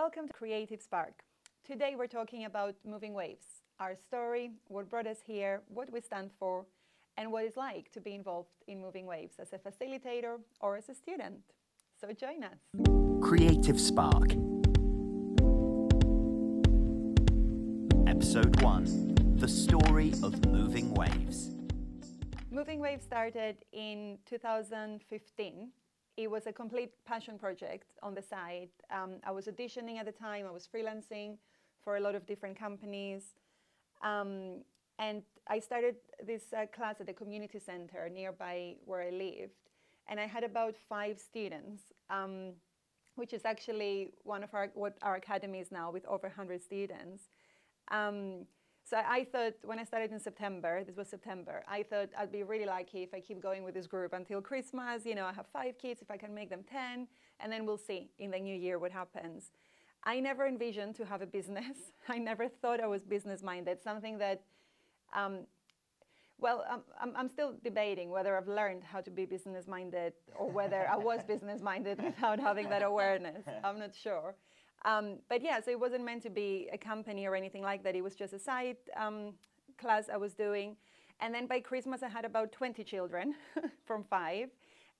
Welcome to Creative Spark. Today we're talking about Moving Waves, our story, what brought us here, what we stand for, and what it's like to be involved in Moving Waves as a facilitator or as a student. So join us. Creative Spark. Episode 1. The story of Moving Waves. Moving Waves started in 2015. It was a complete passion project on the side. I was auditioning at the time. I was freelancing for a lot of different companies. And I started this class at the community center nearby where I lived. And I had about 5 students, which is actually what our academy is now, with over 100 students. So I thought, when I started in September, this was September, I thought I'd be really lucky if I keep going with this group until Christmas. You know, I have 5 kids, if I can make them 10, and then we'll see in the new year what happens. I never envisioned to have a business. I never thought I was business-minded, something that, I'm still debating whether I've learned how to be business-minded or whether I was business-minded without having that awareness. I'm not sure. But yeah, so it wasn't meant to be a company or anything like that. It was just a side class I was doing. And then by Christmas, I had about 20 children from 5.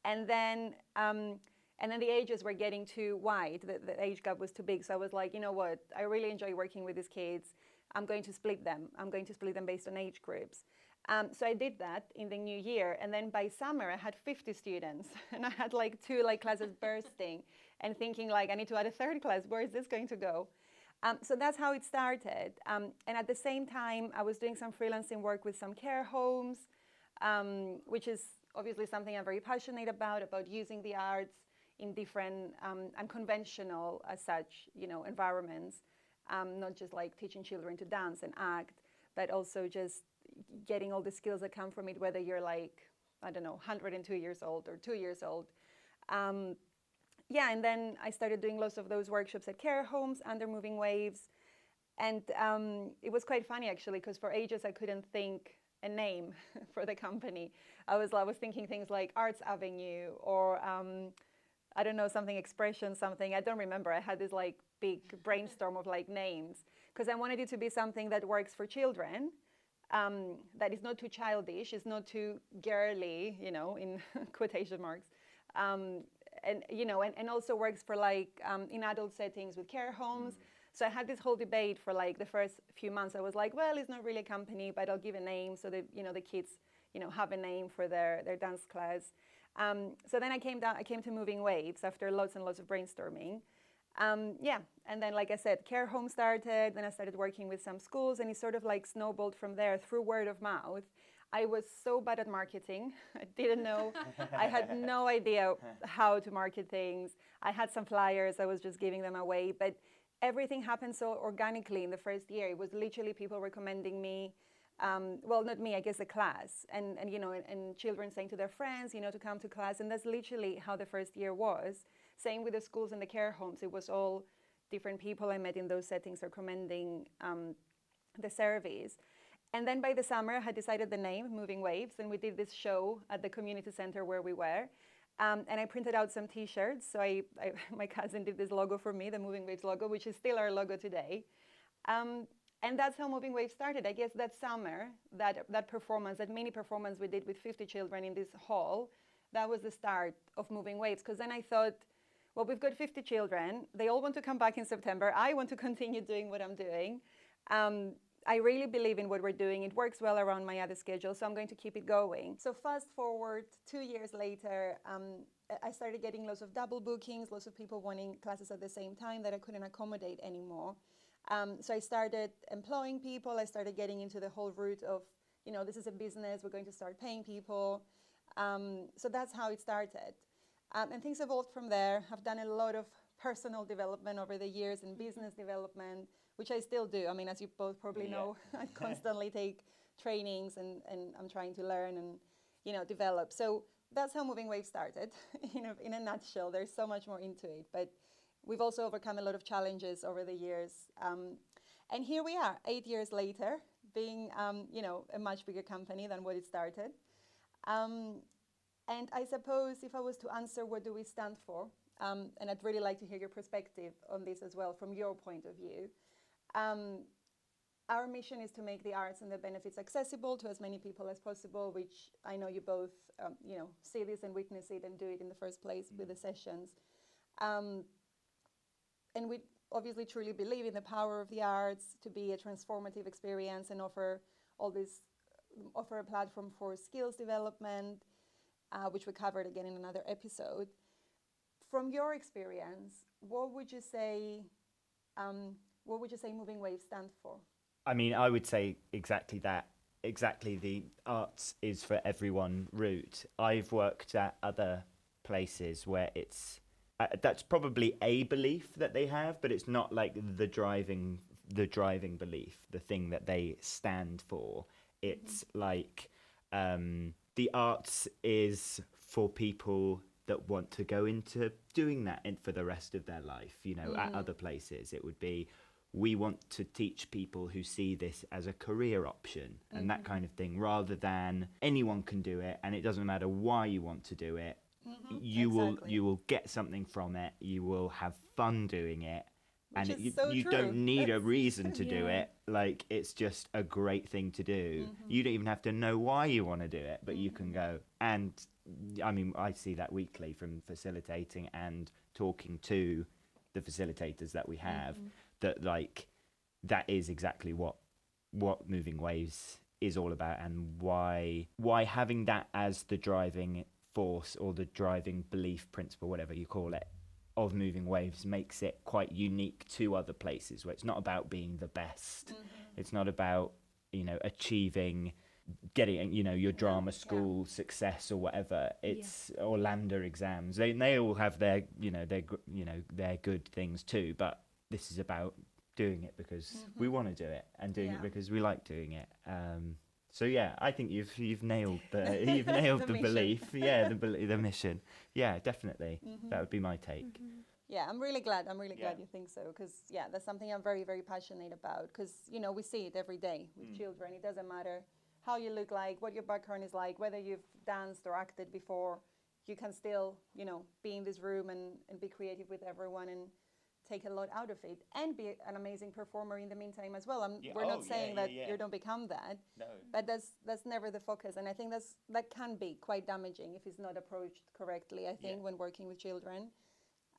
And then the ages were getting too wide. The age gap was too big. So I was like, you know what? I really enjoy working with these kids. I'm going to split them. I'm going to split them based on age groups. So I did that in the new year. And then by summer, I had 50 students. And I had like 2 classes bursting and thinking like, I need to add a 3rd class. Where is this going to go? So that's how it started. And at the same time, I was doing some freelancing work with some care homes, which is obviously something I'm very passionate about using the arts in different unconventional as such, environments, not just like teaching children to dance and act, but also just getting all the skills that come from it, whether you're like, 102 years old or 2 years old. And then I started doing lots of those workshops at care homes under Moving Waves. And it was quite funny, actually, because for ages I couldn't think a name for the company. I was thinking things like Arts Avenue or, something Expression, something. I don't remember. I had this big brainstorm of names because I wanted it to be something that works for children, that is not too childish, is not too girly, in quotation marks. And also works for in adult settings with care homes. So I had this whole debate for the first few months. I was like, well, it's not really a company, but I'll give a name so that, the kids, have a name for their dance class. So then I came to Moving Waves after lots and lots of brainstorming. And then, like I said, care home started, then I started working with some schools, and it sort of snowballed from there through word of mouth. I was so bad at marketing. I didn't know. I had no idea how to market things. I had some flyers. I was just giving them away. But everything happened so organically in the first year. It was literally people recommending me. Not me, I guess the class. And children saying to their friends, to come to class. And that's literally how the first year was. Same with the schools and the care homes. It was all different people I met in those settings recommending the service. And then by the summer, I had decided the name, Moving Waves, and we did this show at the community center where we were. And I printed out some T-shirts. So my cousin did this logo for me, the Moving Waves logo, which is still our logo today. And that's how Moving Waves started. I guess that summer, that performance, that mini performance we did with 50 children in this hall, that was the start of Moving Waves. Because then I thought, well, we've got 50 children. They all want to come back in September. I want to continue doing what I'm doing. I really believe in what we're doing. It works well around my other schedule, so I'm going to keep it going. So fast forward 2 years later, I started getting lots of double bookings, lots of people wanting classes at the same time that I couldn't accommodate anymore. So I started employing people. I started getting into the whole route of, this is a business. We're going to start paying people. So that's how it started. And things evolved from there. I've done a lot of personal development over the years and business development, which I still do. I mean, as you both probably know, I constantly take trainings and I'm trying to learn and, develop. So that's how Moving Waves started in a nutshell. There's so much more into it, but we've also overcome a lot of challenges over the years. And here we are 8 years later, being, a much bigger company than what it started. And I suppose if I was to answer what do we stand for, And I'd really like to hear your perspective on this as well, from your point of view. Our mission is to make the arts and the benefits accessible to as many people as possible, which I know you both, see this and witness it and do it in the first place with the sessions. And we obviously truly believe in the power of the arts to be a transformative experience and offer a platform for skills development, which we covered again in another episode. From your experience, what would you say Moving Waves stands for? I mean, I would say exactly that. Exactly, the arts is for everyone route. I've worked at other places where it's that's probably a belief that they have, but it's not like the driving belief, the thing that they stand for. It's like the arts is for people that want to go into doing that for the rest of their life. At other places, it would be, we want to teach people who see this as a career option and that kind of thing, rather than anyone can do it and it doesn't matter why you want to do it. You will get something from it. You will have fun doing it. Which and is so you true. don't need a reason to do it. Like, it's just a great thing to do. You don't even have to know why you want to do it, but you can go. And I mean, I see that weekly from facilitating and talking to the facilitators that we have, that like that is exactly what Moving Waves is all about, and why having that as the driving force or the driving belief, principle, whatever you call it, of Moving Waves makes it quite unique to other places, where it's not about being the best. It's not about achieving, getting your drama school success or whatever. It's or LAMDA exams. They all have their their good things too, but this is about doing it because we want to do it, and doing it because we like doing it. So yeah, I think you've nailed the belief. Yeah, the mission. Yeah, definitely. That would be my take. Yeah, I'm really glad you think so, because that's something I'm very, very passionate about, because we see it every day with children. It doesn't matter how you look like, what your background is like, whether you've danced or acted before, you can still be in this room and be creative with everyone and take a lot out of it, and be an amazing performer in the meantime as well. We're not saying that you don't become that, but that's never the focus. And I think that can be quite damaging if it's not approached correctly, I think, when working with children.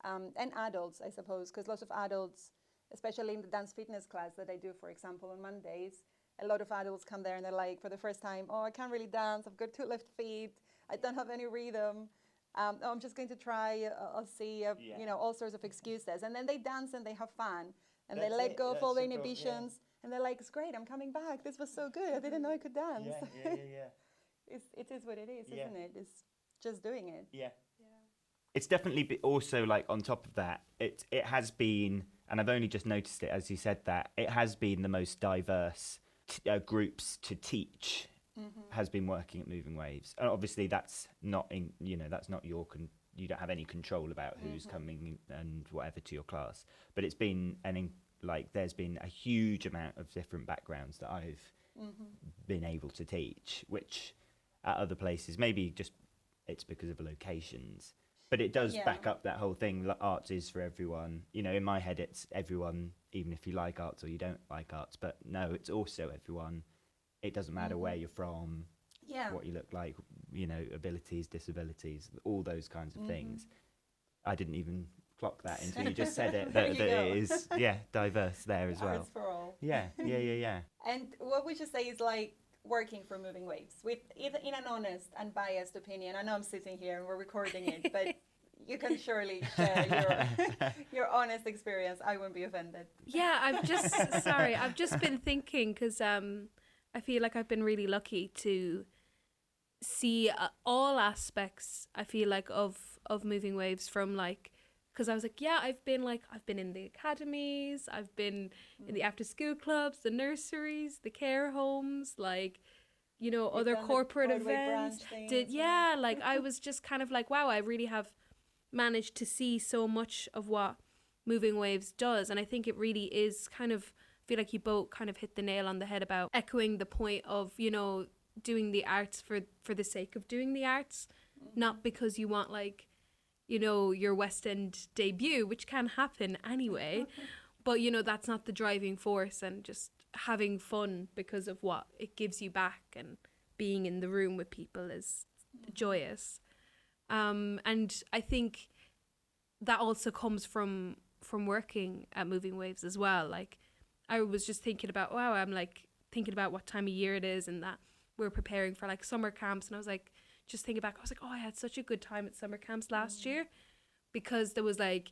And adults, I suppose, because lots of adults, especially in the dance fitness class that I do, for example, on Mondays, a lot of adults come there and they're like, for the first time, I can't really dance, I've got 2 left feet, I don't have any rhythm. I'm just going to try, I'll see, all sorts of excuses. And then they dance and they have fun. And they let go of all the inhibitions. And they're like, it's great, I'm coming back. This was so good. I didn't know I could dance. It is what it is, isn't it? It's just doing it. Yeah. It's definitely also, like, on top of that, it has been, and I've only just noticed it as you said that, it has been the most diverse groups to teach. Has been working at Moving Waves, and obviously that's not that's not your you don't have any control about who's coming and whatever to your class, but it's been there's been a huge amount of different backgrounds that I've been able to teach, which at other places maybe just it's because of the locations, but it does back up that whole thing. Arts is for everyone. In my head it's everyone, even if you like arts or you don't like arts, but no, it's also everyone. It doesn't matter where you're from, what you look like, abilities, disabilities, all those kinds of things. I didn't even clock that until you just said it, that it is, diverse there as well. Arts for all. Yeah. And what would you say is like working for Moving Waves, with either in an honest and biased opinion? I know I'm sitting here and we're recording it, but you can surely share your honest experience. I won't be offended. Yeah, I've just been thinking, because I feel like I've been really lucky to see all aspects, I feel like, of Moving Waves, from like, because I was like, I've been in the academies, I've been in the after school clubs, the nurseries, the care homes, like, other corporate events. I was just kind of like, wow, I really have managed to see so much of what Moving Waves does. And I think it really is kind of, feel like you both kind of hit the nail on the head about echoing the point of doing the arts for the sake of doing the arts, not because you want like you know, your West End debut, which can happen anyway. But, you know, that's not the driving force, and just having fun because of what it gives you back, and being in the room with people is joyous. And I think that also comes from working at Moving Waves as well. Like, I was just thinking about, wow, I'm like thinking about what time of year it is, and that we're preparing for like summer camps. And I was like, just thinking back, I was like, oh, I had such a good time at summer camps last year, because there was like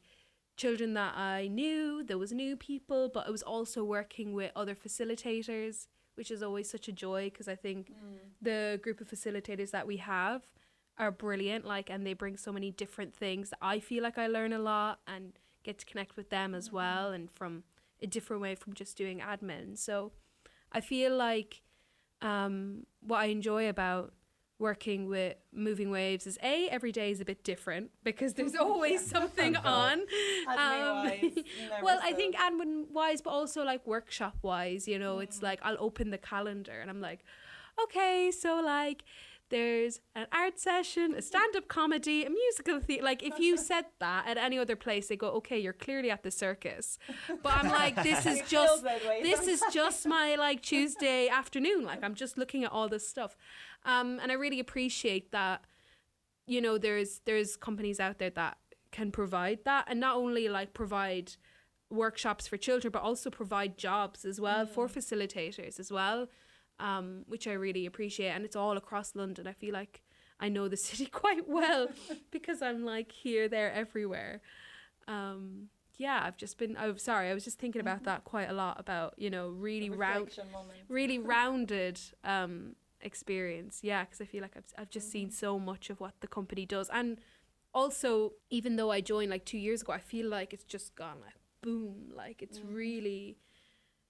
children that I knew, there was new people, but I was also working with other facilitators, which is always such a joy, because I think the group of facilitators that we have are brilliant, like, and they bring so many different things that I feel like I learn a lot and get to connect with them as well, and from a different way from just doing admin. So I feel like what I enjoy about working with Moving Waves is every day is a bit different, because there's always something on. Well, I think admin wise, but also like workshop wise, you know, it's like I'll open the calendar and I'm like, okay, so like there's an art session, a stand-up comedy, a musical theatre. Like, if you said that at any other place, they go, okay, you're clearly at the circus. But I'm like, this is just my like Tuesday afternoon. Like, I'm just looking at all this stuff. And I really appreciate that, you know, there's companies out there that can provide that, and not only like provide workshops for children, but also provide jobs as well for facilitators as well. Which I really appreciate, and it's all across London. I feel like I know the city quite well because I'm like here, there, everywhere. Yeah, I was just thinking about that quite a lot, about, you know, really rounded experience. Yeah, because I feel like I've just seen so much of what the company does, and also, even though I joined like 2 years ago, I feel like it's just gone like boom, like it's really,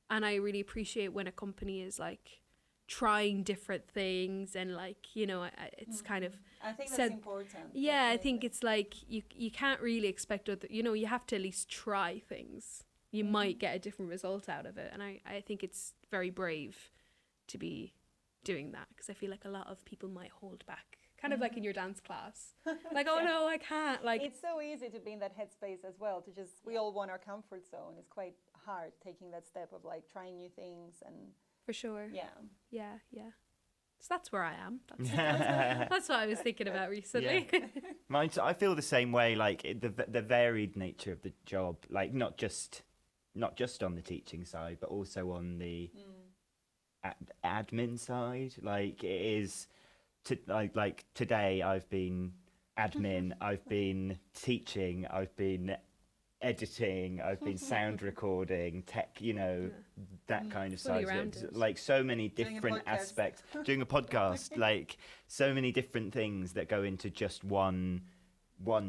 and I really appreciate when a company is like trying different things, and like, you know, it's kind of, I think that's important. Yeah, definitely. I think it's like you can't really expect other, you know, you have to at least try things. You might get a different result out of it, and I think it's very brave to be doing that, because I feel like a lot of people might hold back, kind of like in your dance class, like, oh no, I can't, like, it's so easy to be in that headspace as well, to just, we all want our comfort zone. It's quite hard taking that step of like trying new things, and for sure. yeah. So that's where I am. That's what I was thinking about recently. I feel the same way, like the varied nature of the job, like not just on the teaching side, but also on the admin side. Like, it is like today I've been admin, I've been teaching, I've been editing, I've been sound recording, tech, you know, that kind of side of it. Like, so many different aspects. Doing a podcast, like so many different things that go into just one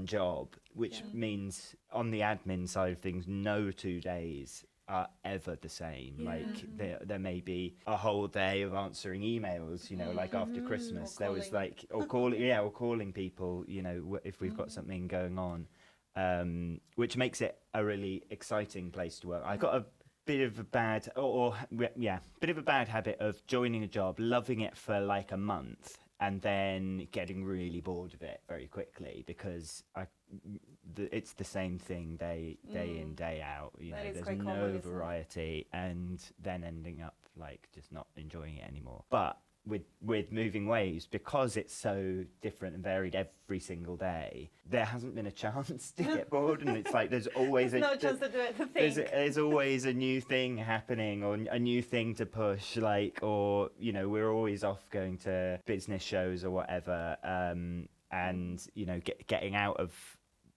job, which means on the admin side of things, no 2 days are ever the same. Like, there may be a whole day of answering emails, you know, like after Christmas there was like, or calling people, you know, if we've got something going on, which makes it a really exciting place to work. I got a bit of a bad habit of joining a job, loving it for like a month, and then getting really bored of it very quickly, because it's the same thing day in, day out. You know, there's no variety, and then ending up like just not enjoying it anymore. But with Moving Waves, because it's so different and varied every single day, there hasn't been a chance to get bored, and it's like there's always there's always a new thing happening, or a new thing to push, like, or, you know, we're always off going to business shows or whatever, and, you know, getting out of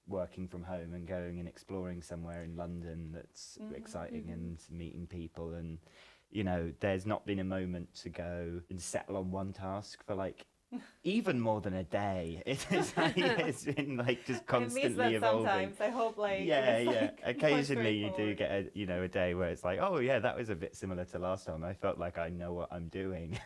working from home and going and exploring somewhere in London that's exciting, and meeting people, and, you know, there's not been a moment to go and settle on one task for like even more than a day. It's been like just constantly evolving. Sometimes I hope like occasionally you do get a day where it's like, oh yeah, that was a bit similar to last time. I felt like I know what I'm doing.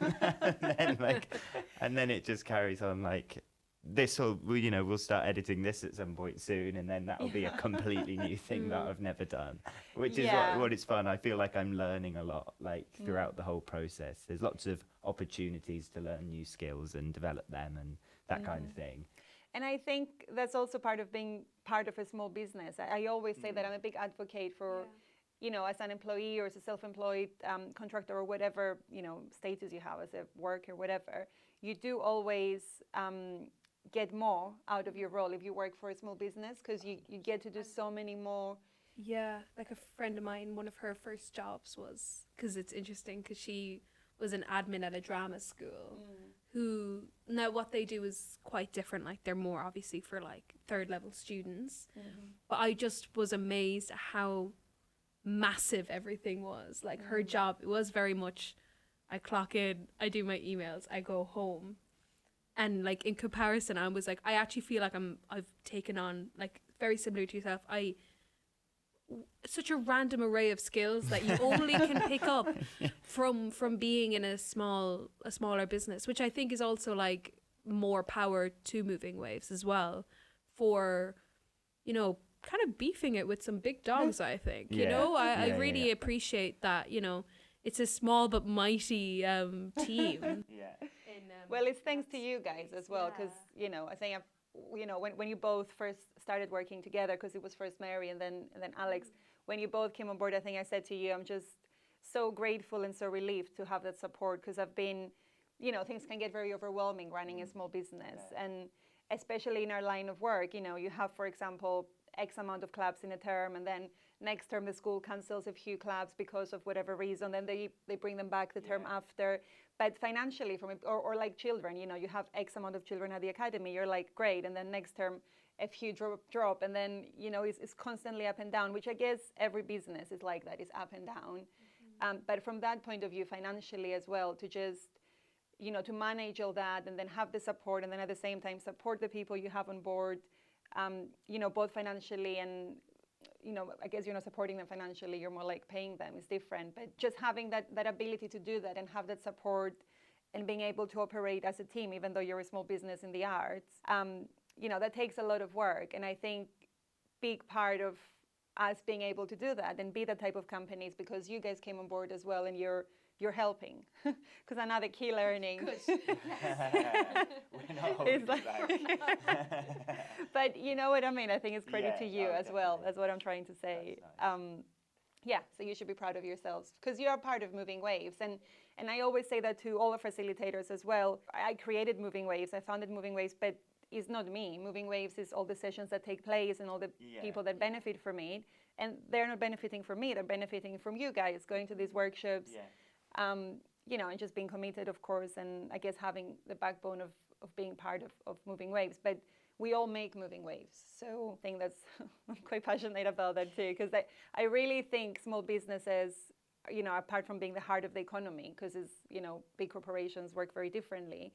and then it just carries on, like, we'll start editing this at some point soon, and then that'll be a completely new thing that I've never done, which is what it's fun. I feel like I'm learning a lot, like, throughout the whole process. There's lots of opportunities to learn new skills and develop them and that kind of thing. And I think that's also part of being part of a small business. I always say that I'm a big advocate for, you know, as an employee or as a self-employed contractor or whatever, you know, status you have as a worker, whatever, you do always get more out of your role if you work for a small business, because you get to do so many more. Yeah, like a friend of mine, one of her first jobs was, because it's interesting, because she was an admin at a drama school, who, now what they do is quite different, like they're more obviously for like third level students, but I just was amazed at how massive everything was. Like her job, it was very much, I clock in, I do my emails, I go home. And like in comparison, I was like, I actually feel like I've taken on, like, very similar to yourself, such a random array of skills that you only can pick up from being in a smaller business, which I think is also like more power to Moving Waves as well, for, you know, kind of beefing it with some big dogs. I think, you know, I really appreciate that, you know, it's a small but mighty team. Well, it's thanks to you guys as well, because, you know, I think you know, when you both first started working together, because it was first Mary and then Alex, when you both came on board, I think I said to you, I'm just so grateful and so relieved to have that support, because I've been, you know, things can get very overwhelming running a small business, and especially in our line of work, you know, you have, for example, X amount of clubs in a term, and then next term the school cancels a few clubs because of whatever reason, then they bring them back the term after. But financially, or like children, you know, you have X amount of children at the academy, you're like, great, and then next term a few drop, and then, you know, it's constantly up and down, which I guess every business is like that, is up and down. But from that point of view, financially as well, to just, you know, to manage all that and then have the support, and then at the same time support the people you have on board, you know, both financially and, you know, I guess you're not supporting them financially, you're more like paying them, it's different. But just having that ability to do that and have that support and being able to operate as a team, even though you're a small business in the arts, you know, that takes a lot of work. And I think big part of us being able to do that and be that type of companies, because you guys came on board as well, and you're helping, because another key learning. We're not holding back. But you know what I mean? I think it's credit to you as well. Definitely. That's what I'm trying to say. That's nice. Yeah, so you should be proud of yourselves, because you are part of Moving Waves. And I always say that to all the facilitators as well. I created Moving Waves, I founded Moving Waves, but it's not me. Moving Waves is all the sessions that take place and all the people that benefit from it. And they're not benefiting from me, they're benefiting from you guys going to these workshops. You know, and just being committed, of course, and I guess having the backbone of being part of Moving Waves. But we all make Moving Waves. So I think I'm quite passionate about that too, because I really think small businesses, you know, apart from being the heart of the economy, because it's, you know, big corporations work very differently,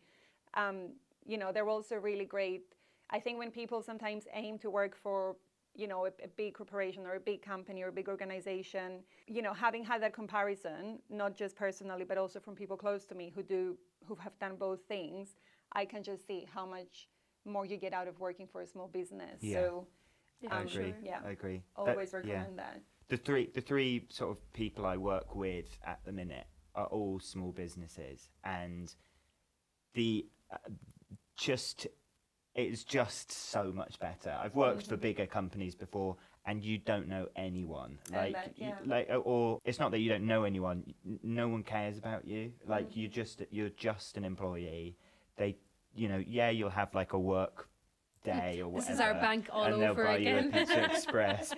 you know, they're also really great. I think when people sometimes aim to work for, you know, a big corporation or a big company or a big organization, you know, having had that comparison, not just personally, but also from people close to me who have done both things, I can just see how much more you get out of working for a small business. Yeah. So I agree. Yeah, I agree. always recommend that. The three sort of people I work with at the minute are all small businesses, and it's just so much better. I've worked for bigger companies before, and you don't know anyone. Or it's not that you don't know anyone. No one cares about you. Like you're just an employee. They, you know, you'll have like a work day or whatever. This is our bank all and over they'll buy again. you a Pizza Express.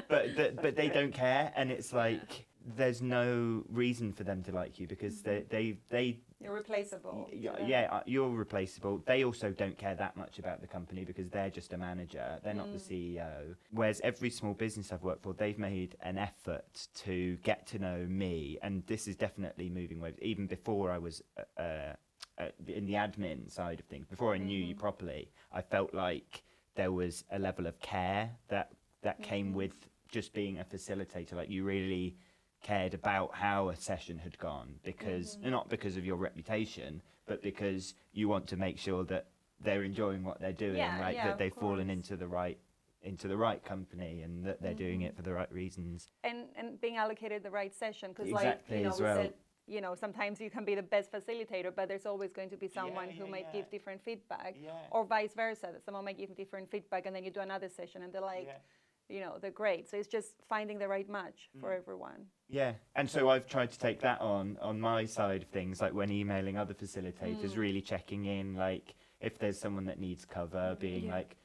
But, but they don't care, and it's like there's no reason for them to like you, because they You're replaceable. you're replaceable. They also don't care that much about the company, because they're just a manager. They're not the CEO. Whereas every small business I've worked for, they've made an effort to get to know me, and this is definitely Moving Waves. Even before I was in the admin side of things, before I knew you properly, I felt like there was a level of care that came with just being a facilitator. Like you really cared about how a session had gone, because not because of your reputation, but because you want to make sure that they're enjoying what they're doing, that they've fallen into the right company, and that they're doing it for the right reasons. And being allocated the right session, because Exactly, like, you know, as well. we said you know, sometimes you can be the best facilitator, but there's always going to be someone who might give different feedback, or vice versa, that someone might give different feedback, and then you do another session and they're like, you know, they're great. So it's just finding the right match for everyone. Yeah, and so I've tried to take that on my side of things, like when emailing other facilitators, really checking in, like if there's someone that needs cover, being like,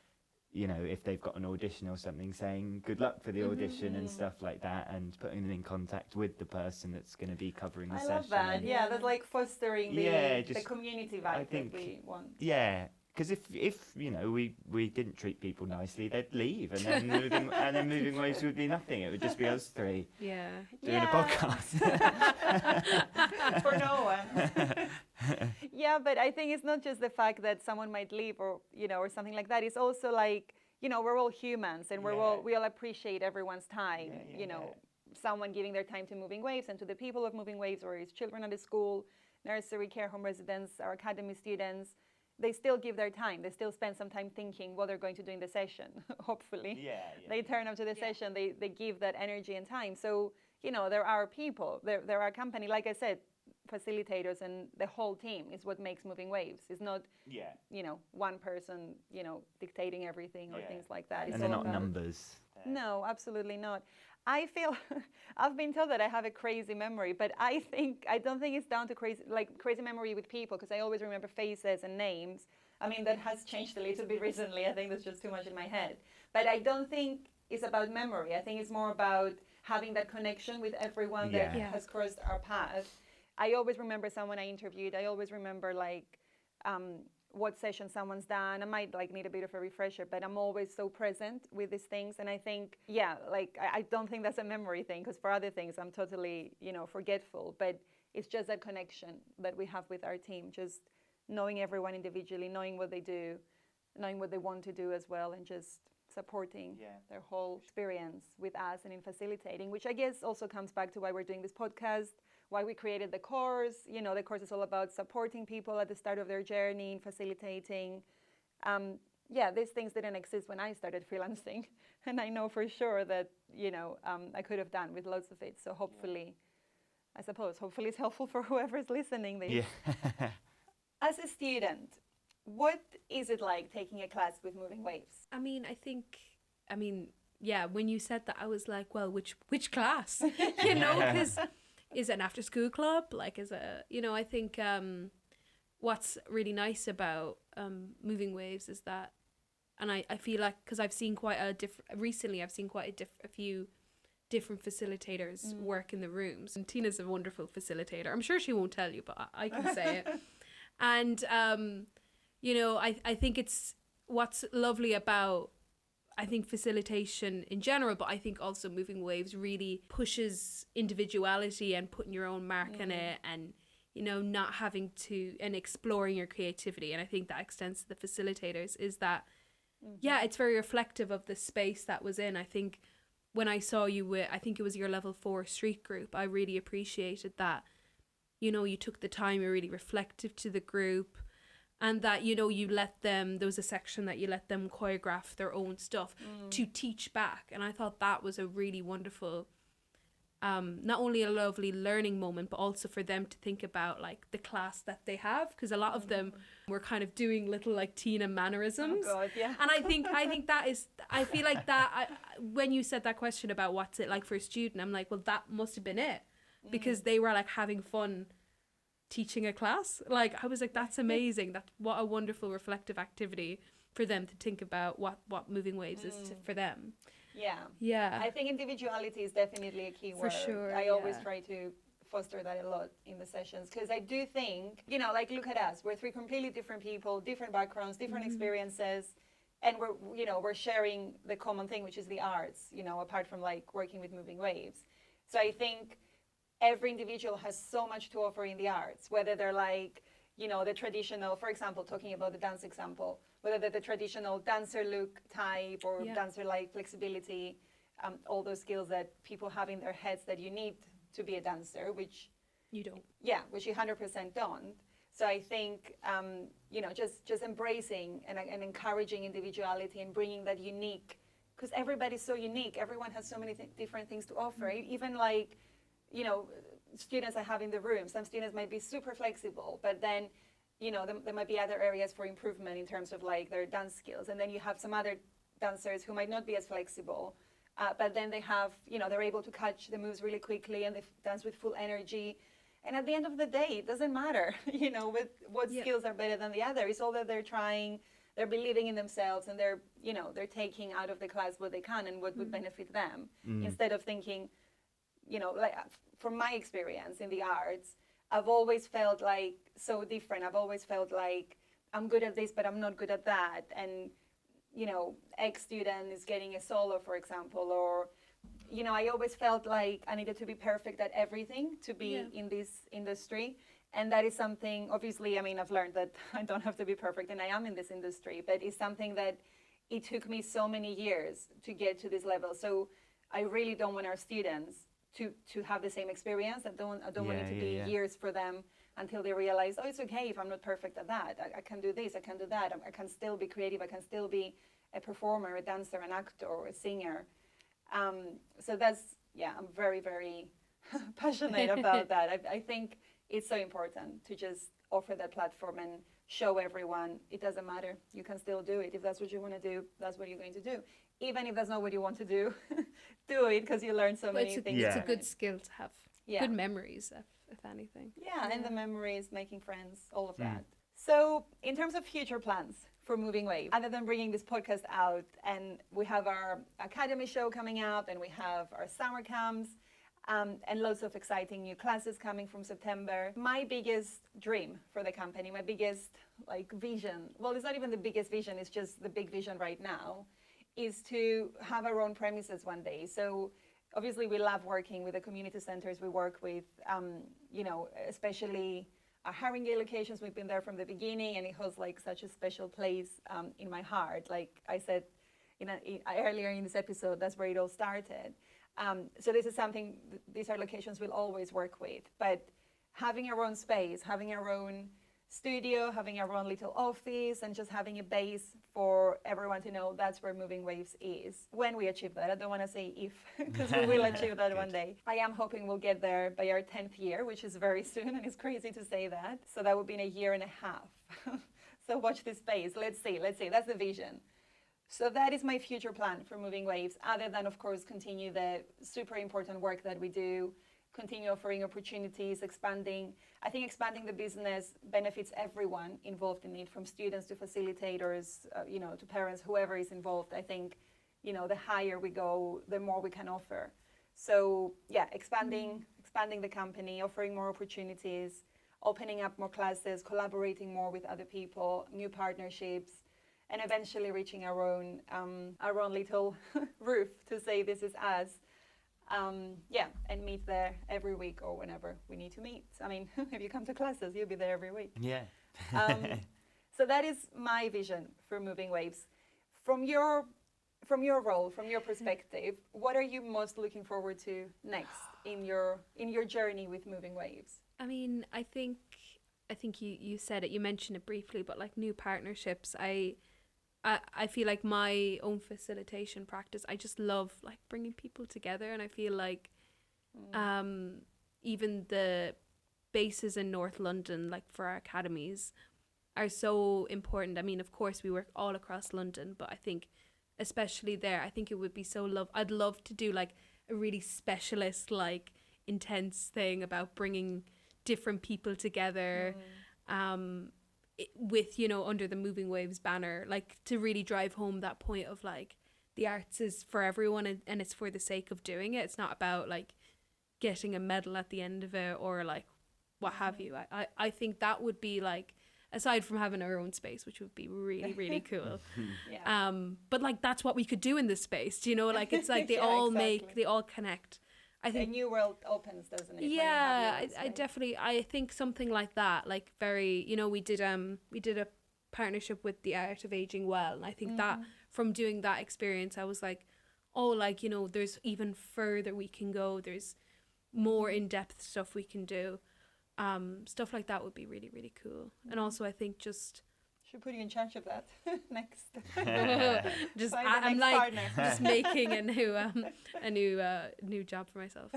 you know, if they've got an audition or something, saying good luck for the audition and stuff like that, and putting them in contact with the person that's going to be covering the session. I love that. And Yeah, that's like fostering the just, community I vibe think, that we want. Yeah, because if you know we didn't treat people nicely, they'd leave, and then moving waves would be nothing. It would just be us three doing a podcast for no one. Yeah, but I think it's not just the fact that someone might leave, or you know, or something like that. It's also like, you know, we're all humans, and we all appreciate everyone's time. You know, someone giving their time to Moving Waves and to the people of Moving Waves, or his children at the school, nursery, care home residents, our academy students. They still give their time. They still spend some time thinking what they're going to do in the session, hopefully. They turn up to the session, they give that energy and time. So, you know, there are people, there are company, like I said, facilitators, and the whole team is what makes Moving Waves. It's not, you know, one person, you know, dictating everything or things like that. And they're not numbers. No, absolutely not. I feel, I've been told that I have a crazy memory, but I don't think it's down to crazy memory with people, because I always remember faces and names. I mean, that has changed a little bit recently. I think that's just too much in my head. But I don't think it's about memory. I think it's more about having that connection with everyone that has crossed our path. I always remember someone I interviewed. I always remember like what session someone's done. I might like need a bit of a refresher, but I'm always so present with these things. And I think, like I don't think that's a memory thing, because for other things I'm totally, you know, forgetful. But it's just that connection that we have with our team, just knowing everyone individually, knowing what they do, knowing what they want to do as well, and just supporting their whole experience with us and in facilitating, which I guess also comes back to why we're doing this podcast, why we created the course. You know, the course is all about supporting people at the start of their journey in facilitating. These things didn't exist when I started freelancing, and I know for sure that, you know, I could have done with loads of it. So hopefully, hopefully it's helpful for whoever's listening this. As a student, what is it like taking a class with Moving Waves? I mean, when you said that, I was like, well, which class? You know, because is it an after school club? Like, I think what's really nice about Moving Waves is that, and I feel like, because I've seen recently I've seen quite a few different facilitators work in the rooms. And Tina's a wonderful facilitator. I'm sure she won't tell you, but I can say it. And, you know, I think it's what's lovely about, I think, facilitation in general, but I think also Moving Waves really pushes individuality and putting your own mark in it, and, you know, not having to, and exploring your creativity. And I think that extends to the facilitators, is that, it's very reflective of the space that was in. I think when I saw you with, I think it was your level 4 street group, I really appreciated that, you know, you took the time, you're really reflective to the group, and that, you know, you let them, there was a section that you let them choreograph their own stuff to teach back. And I thought that was a really wonderful, not only a lovely learning moment, but also for them to think about like the class that they have, because a lot of them were kind of doing little like Tina mannerisms. Oh God, yeah. And I think that is, I feel like that, when you said that question about what's it like for a student, I'm like, well, that must have been it, because they were like having fun teaching a class. Like, I was like, that's amazing. What a wonderful reflective activity for them to think about what Moving Waves is for them. Yeah. I think individuality is definitely a key word. For sure. I always try to foster that a lot in the sessions, because I do think, you know, like, look at us. We're 3 completely different people, different backgrounds, different experiences, and we're sharing the common thing, which is the arts, you know, apart from like working with Moving Waves. So I think every individual has so much to offer in the arts, whether they're like, you know, the traditional, for example, talking about the dance example, whether they're the traditional dancer look type or dancer-like flexibility, all those skills that people have in their heads that you need to be a dancer, which you don't. Yeah, which you 100% don't. So I think, you know, just embracing and encouraging individuality and bringing that unique, because everybody's so unique. Everyone has so many different things to offer. Even like, students I have in the room. Some students might be super flexible, but then, there might be other areas for improvement in terms of like their dance skills. And then you have some other dancers who might not be as flexible, but then they have, they're able to catch the moves really quickly and they dance with full energy. And at the end of the day, it doesn't matter, with what skills are better than the other. It's all that they're trying, they're believing in themselves, and they're taking out of the class what they can and what would benefit them, instead of thinking, like from my experience in the arts, I've always felt like so different. I've always felt like I'm good at this, but I'm not good at that. And, X student is getting a solo, for example, or, I always felt like I needed to be perfect at everything to be in this industry. And that is something, obviously, I've learned that I don't have to be perfect and I am in this industry, but it's something that it took me so many years to get to this level. So I really don't want our students to have the same experience. I don't want it to be years for them until they realize, oh, it's okay if I'm not perfect at that. I can do this, I can do that. I can still be creative. I can still be a performer, a dancer, an actor, or a singer. So that's, I'm very, very passionate about that. I think it's so important to just offer that platform and show everyone it doesn't matter. You can still do it. If that's what you want to do, that's what you're going to do. Even if that's not what you want to do, do it, because you learn so many things. It's a good skill to have. Good memories, if anything. And the memories, making friends, all of that. So in terms of future plans for Moving Waves, other than bringing this podcast out, and we have our academy show coming up, and we have our summer camps, and lots of exciting new classes coming from September. My biggest dream for the company, my biggest vision, well, it's not even the biggest vision, it's just the big vision right now, is to have our own premises one day. So obviously we love working with the community centers we work with, especially our Haringey locations. We've been there from the beginning, and it holds such a special place in my heart. Like I said earlier in this episode, that's where it all started. So this is something, these are locations we'll always work with. But having our own space, having our own studio, having our own little office, and just having a base for everyone to know that's where Moving Waves is. When we achieve that, I don't want to say if, because we will achieve that one day. I am hoping we'll get there by our 10th year, which is very soon, and it's crazy to say that. So that would be in a year and a half. So watch this space. Let's see. That's the vision. So that is my future plan for Moving Waves, other than, of course, continue the super important work that we do, continue offering opportunities, expanding. I think expanding the business benefits everyone involved in it, from students to facilitators, to parents, whoever is involved. I think, the higher we go, the more we can offer. So expanding the company, offering more opportunities, opening up more classes, collaborating more with other people, new partnerships, and eventually reaching our own little roof to say this is us. And meet there every week or whenever we need to meet. If you come to classes, you'll be there every week. Yeah. So that is my vision for Moving Waves. From your role, from your perspective, what are you most looking forward to next in your journey with Moving Waves? I think you said it. You mentioned it briefly, but new partnerships. I feel like my own facilitation practice, I just love bringing people together, and I feel like even the bases in North London, for our academies, are so important. Of course we work all across London, but I think especially there, I think it would be so I'd love to do a really specialist intense thing about bringing different people together. With under the Moving Waves banner, to really drive home that point of the arts is for everyone, and it's for the sake of doing it. It's not about getting a medal at the end of it or what have you. I think that would be aside from having our own space, which would be really, really cool. But that's what we could do in this space. It's they all exactly. They all connect. I think a new world opens, doesn't it? Yeah, I definitely. I think something like that, very. We did a partnership with the Art of Aging Well, and I think that from doing that experience, I was there's even further we can go. There's more in-depth stuff we can do. Stuff like that would be really, really cool. And also, I think just Should put you in charge of that next. Just Find the I'm next like partner. just making a new job for myself.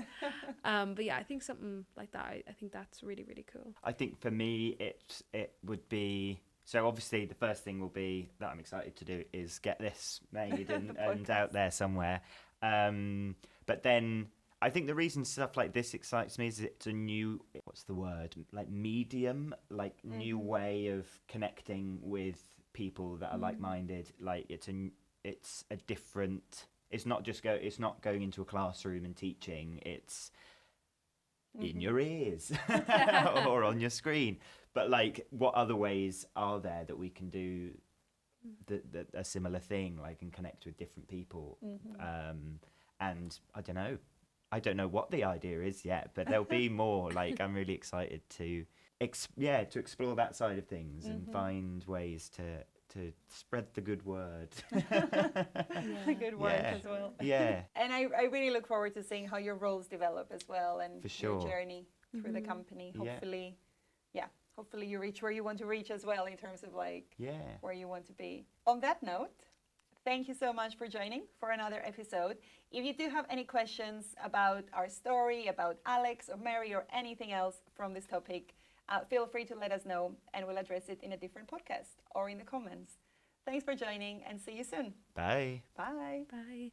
But yeah, I think something like that. I think that's really, really cool. I think for me, it would be, so obviously the first thing will be that I'm excited to do is get this made and out there somewhere. But then I think the reason stuff like this excites me is it's a new, what's the word, like medium, like new way of connecting with people that are like-minded. Like it's a different, it's not going into a classroom and teaching, it's in your ears or on your screen. But like, what other ways are there that we can do a similar thing, like, and connect with different people? And I don't know what the idea is yet, but there'll be more. Like, I'm really excited to explore that side of things and find ways to spread the good word. A good word as well. Yeah. And I really look forward to seeing how your roles develop as well, and For sure. your journey through the company. Hopefully, hopefully you reach where you want to reach as well in terms of like where you want to be. On that note, thank you so much for joining for another episode. If you do have any questions about our story, about Alex or Mary or anything else from this topic, feel free to let us know and we'll address it in a different podcast or in the comments. Thanks for joining and see you soon. Bye. Bye. Bye.